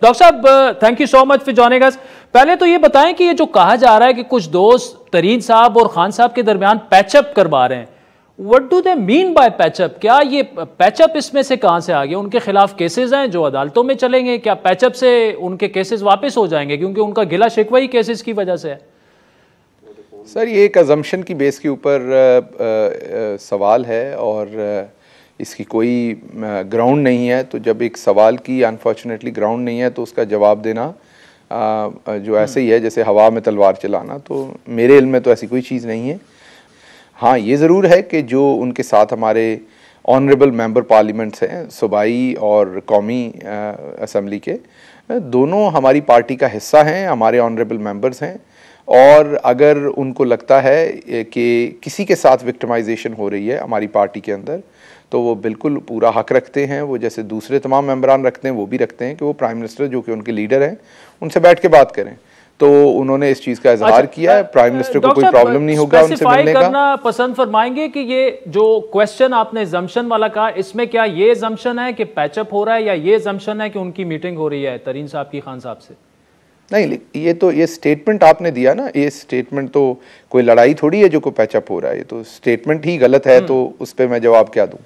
Doctor साहब thank you so much for joining us. पहले तो ये बताएं कि ये जो कहा जा रहा है कि कुछ दोस्त तरीन साहब और खान साहब के दरमियान पैचअप करवा रहे हैं, what do they mean by patch up? क्या ये पैचअप इसमें से कहां से आ गया? उनके खिलाफ केसेस हैं जो अदालतों में चलेंगे, क्या पैचअप से उनके केसेस वापस हो जाएंगे क्योंकि उनका गिला शिकवा ही केसेस की वजह से है? सर ये एक अजम्पशन की बेस के ऊपर सवाल है और इसकी कोई ग्राउंड नहीं है। तो जब एक सवाल की अनफॉर्चुनेटली ग्राउंड नहीं है तो उसका जवाब देना जो ऐसे ही है जैसे हवा में तलवार चलाना, तो मेरे इल्म में तो ऐसी कोई चीज़ नहीं है। हाँ ये ज़रूर है कि जो उनके साथ हमारे ऑनरेबल मेंबर पार्लियामेंट्स हैं सूबाई और कौमी असम्बली के, दोनों हमारी पार्टी का हिस्सा हैं, हमारे ऑनरेबल मेंबर्स हैं। और अगर उनको लगता है कि किसी के साथ विक्टिमाइजेशन हो रही है हमारी पार्टी के अंदर, तो वो बिल्कुल पूरा हक रखते हैं, वो जैसे दूसरे तमाम मेंबरान रखते हैं वो भी रखते हैं कि वो प्राइम मिनिस्टर जो कि उनके लीडर हैं उनसे बैठ के बात करें। तो उन्होंने इस चीज़ का इजहार किया है। प्राइम मिनिस्टर को कोई प्रॉब्लम नहीं होगा उनसे मिलने का। करना पसंद फरमाएंगे कि ये जो क्वेश्चन आपने जम्पशन वाला कहा, इसमें क्या ये जम्पशन है कि पैचअप हो रहा है या ये जम्पशन है कि उनकी मीटिंग हो रही है तरीन साहब की खान साहब से? नहीं, ये तो ये स्टेटमेंट आपने दिया ना, ये स्टेटमेंट तो कोई लड़ाई थोड़ी है जो कोई पैचअप हो रहा है, ये तो स्टेटमेंट ही गलत है, तो उस पर मैं जवाब क्या दूं?